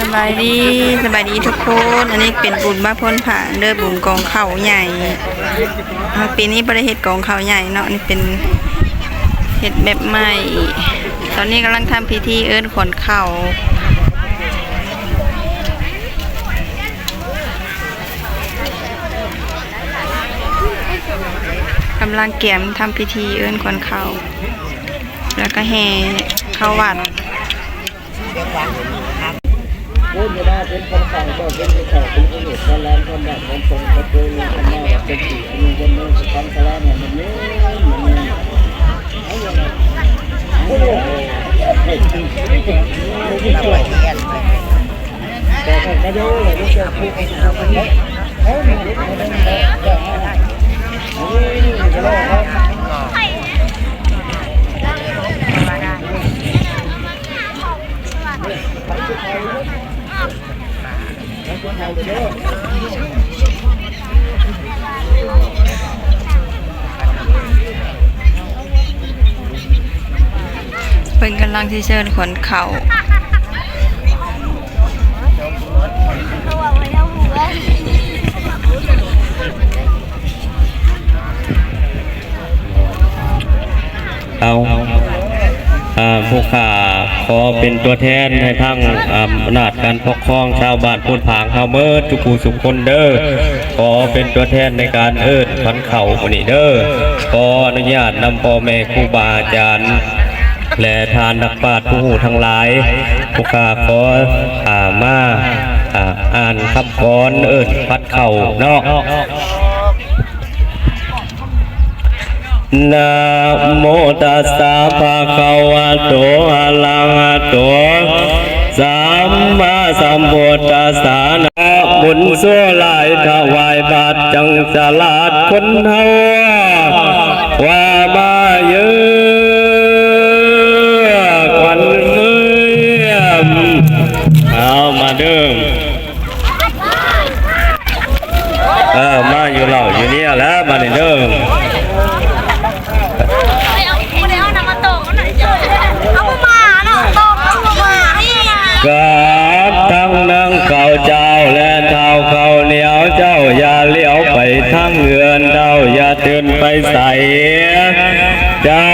สบายดีทุกคนอันนี้เป็นบุญบ้าพ้นผ่าเด้อบุญกองเข่าใหญ่ปีนี้ประเทศกองเข่าใหญ่เนาะนี่เป็นเห็ดแบบใหม่ตอนนี้กำลังทำพิธีเอิ้นขนเข่ากำลังเกี่ยมทำพิธีเอิ้นขนเข่าแล้วก็แห่เข้าวัดพูดไม่ได้เป็นคนฟังก็เป็นคนข่าวเป็นคนเหตุการณ์คนแบบคนทรงกระตุ้นคนแม่เป็นสี่มีคนนึงทำสลาเนี่ยมันเนี่ยโอ้โหแต่ก็ดูเลยที่จะพูดให้เราเป็นเฮ้ยมันรู้มันได้จะรอครับเป็นกำลังที่เชิญขนเข่าผู้ข่าขอเป็นตัวแทนให้ทั้งอำนาจการปกครองชาวบ้านพูนผางเฮาเมิดทุกผู้สุขคนเด้อขอเป็นตัวแทนในการเอิ้นขวัญเข่าคนนี้เด้อขออนุญาตนำพ่อแม่ครูบาอาจารย์และทานนักปราชญ์ผู้หูทั้งหลายผู้ข่าขอมาอ่านคำกรเอิ้นขวัญเข่าเนาะนะโมตัสสะภะคะวะโตอะระหะโตสัมมาสัมพุทธัสสะนะบุญสั่วหลายถวายบาตรจังสลาดคนเฮาว่ามาเยอะควันมือเอามาเดิมมาอยู่เหล่าอยู่เนี่ยแล้วมาเดิมกาทั้งนั่งเก่าเจ้าและเท้าเขาเหนียวเจ้าอย่าเลี้ยวไปทั้งเงินเจ้าอย่าเตือนไปใส่เจ้า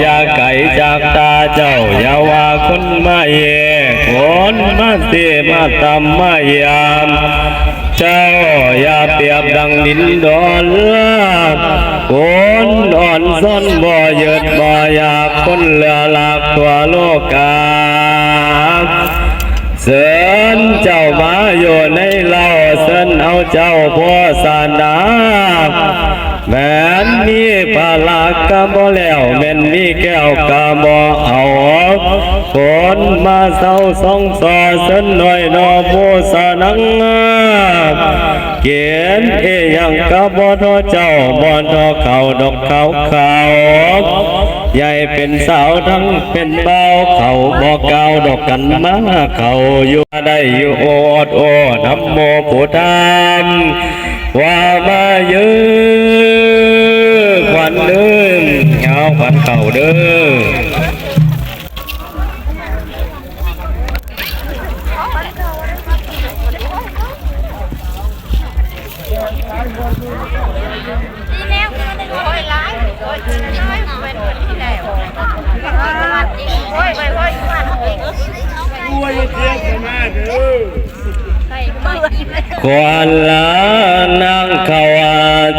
อย่าไก่จากตาเจ้าอย่าว่าคนมาเย่คนมาเสียมาตำมายามเจ้าอย่าเปรียบดังดินดอนคนอ่อนซ่อนบ่เยิดบ่อยากคนเหลือหลักตัวโลกาเสินเจ้ามาอยู่ในเล่าเสินเอาเจ้าพ่อสานาแม่นมีปลากกะบ่แล้วแม่นมีแก้วกะบ่เอาคนมาเศร้าสองสอเสินหน่อยนอผู้สานังเกียนยังกะบ่ทอเจ้าบ่ทอเขาดอกเขาใหญ่เป็นสาวทั้งเป็นเบาเขาบอกเก่าดอกกันมาเขาอยู่ได้อยู่โอดโอน้ำโมพุทธานว่ามาเยอะควันเดิมเงาควันเข่าเด้อควันละนั่งเขา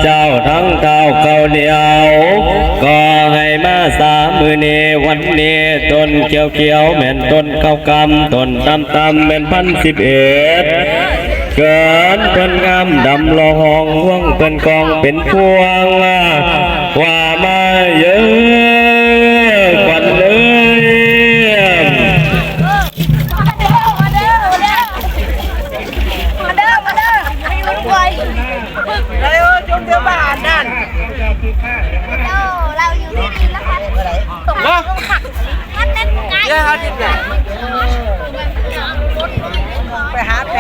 เจ้าทั้งเท้าเขาเดียวก็ให้มา3 มื้อนี้วันนี้ต้นเขียวแม่นต้นข้าวกำต้นตำแม่น1,011เกินเป็นงามดำละห้องห่วงเป็นกองเป็นพวงว่ามาเยอะควันเลยเราอยู่ที่ดินนะคะตกลงขักมันเล่นไงไปหาแพร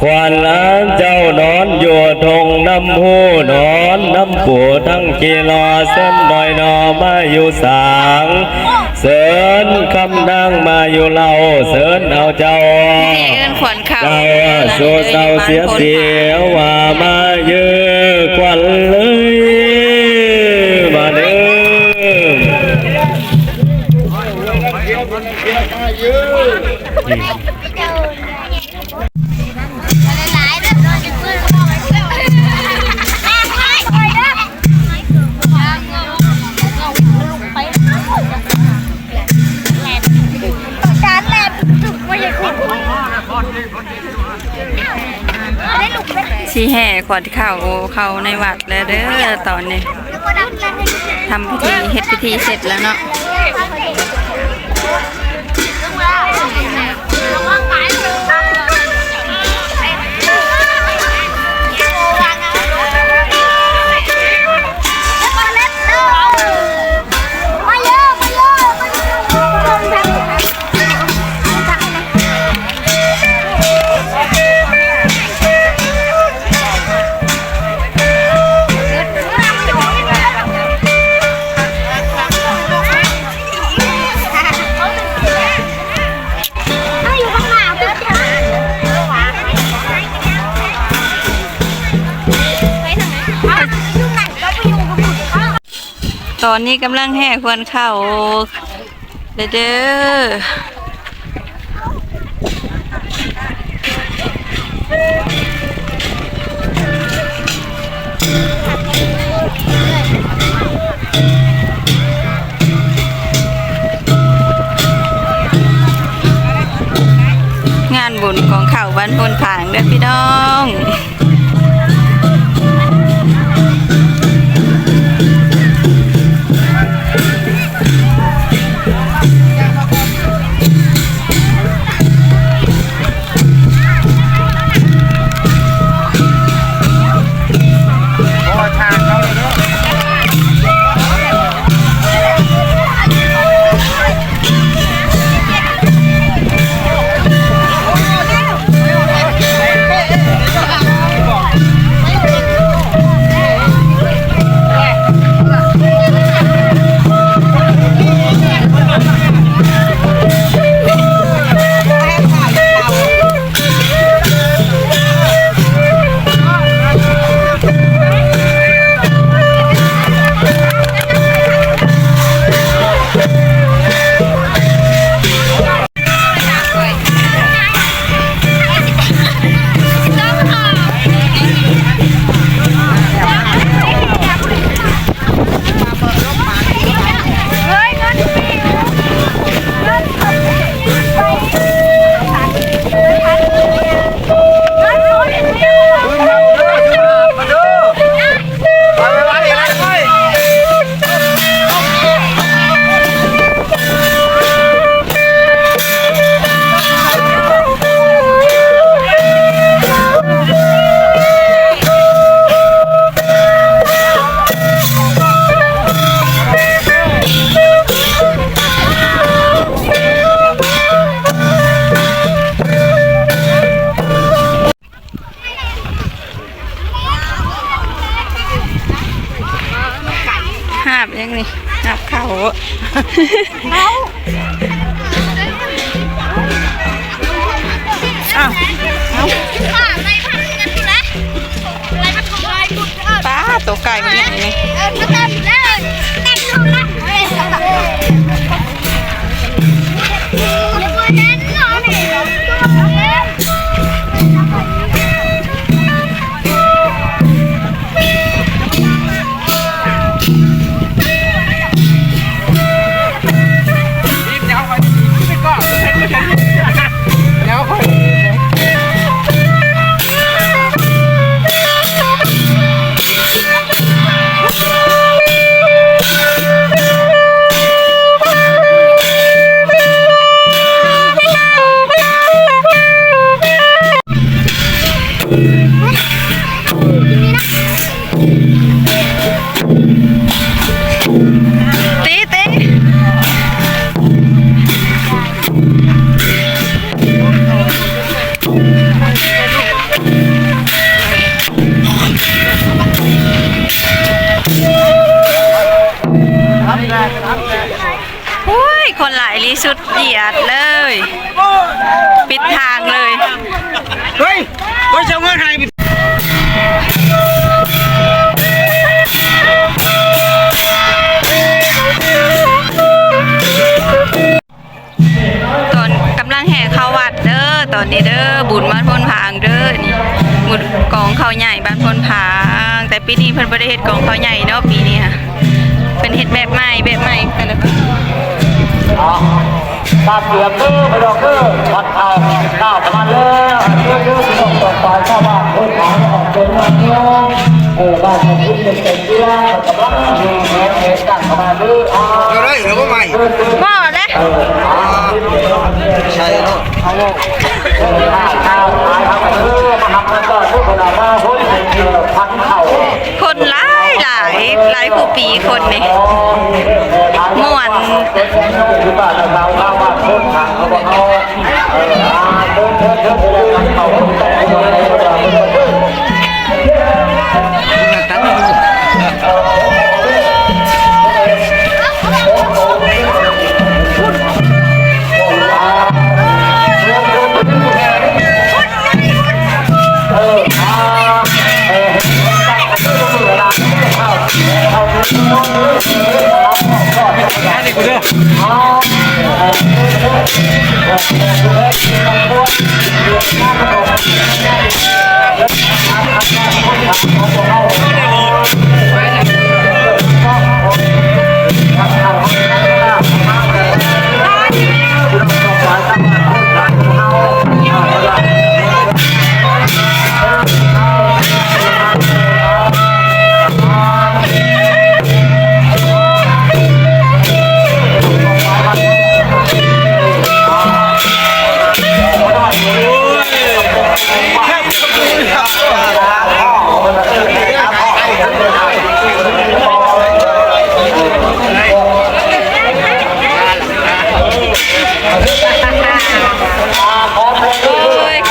ควันล้านเจ้านอนอยู่ทงหน้า น้ำหูนอนน้ำปูทั้งกีรอเส้นดอยนอมาอยู่สางเสินคำนางมาอยู่เล่าเสินเอาเจ้า นี่เอิ้นขวัญข้าว เจ้าโซเศร้าเสียเสียว่ามาเยอะควันเลยมาเด้อ หลายๆเด้อโดนจะปืนเข้าไปเด้อแม่ไปไปเด้อไปจานแรกจุกมาอย่างนี้ได้ลูกไหม สิแห่ขวัญข้าวเข้าในวัดแล้วเด้อตอนนี้ทำพิธีเฮ็ดพิธีเสร็จแล้วเนาะตอนนี้กำลังแห่ขวัญข้าวเด้องานบุญของข้าวบ้านพนผางเด้อพี่น้องหาบยังนี่หาบข้าวอ้าวป้าตัวไก่มันอย่างนี้ คนหลายลีสุดเหยียดเลย ปิดทางเลย เฮ้ยเจ้าเงินให้ ตอนกำลังแห่เข้าวัดเด้อตอนนี้เด้อบุญบ้านพนผางเด้อนี่บุญกองเขาใหญ่บ้านพนผางแต่ปีนี้เพิ่นบ่ได้เฮ็ดกองเขาใหญ่เนาะปีนี้ค่ะเป็นเฮ็ดแบบใหม่แต่ละปี ตาเสียบไม่ดอกวัดเอาข้าวประมาณแล้วที่ต้องต่อไปข้าวบ้านคนขายออกเป็นวันนี้บ้านของคุณเป็นที่ว่ากับว่ามีเหตุการณ์ประมาณนี้อะไรหรือว่าใหม่ บ่เด้ ใช่เนาะข้าวขายเอามาทำกันก็ทุกคนมาพ้นพันเข่า คนหลายผู้ปีคนนี่ม่วน ที่บ้านเราบ้านพ้นทางเขาบอกเขาเดินพันเข่า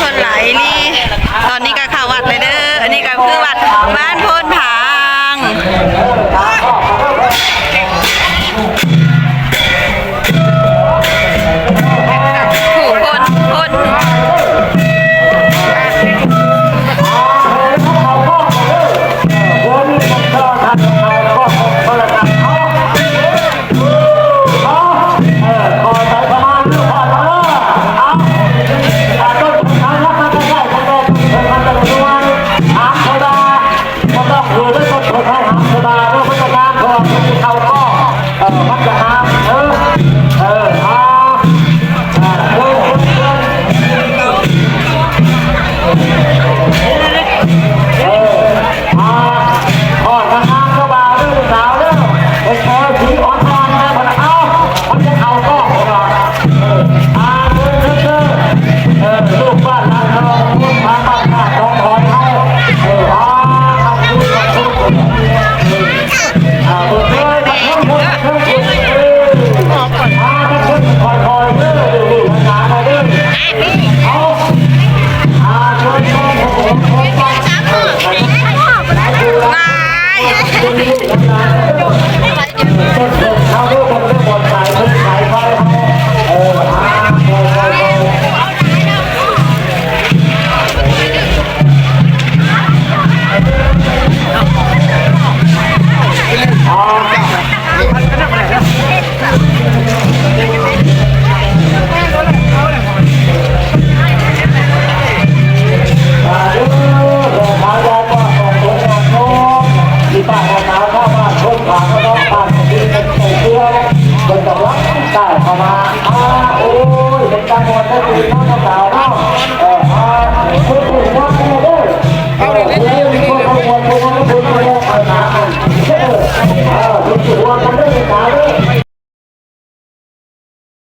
คนหลายลีตอนนี้ก็เข้าวัดเลยเด้ออันนี้ก็คือวัดบ้านโพนผางผู้คน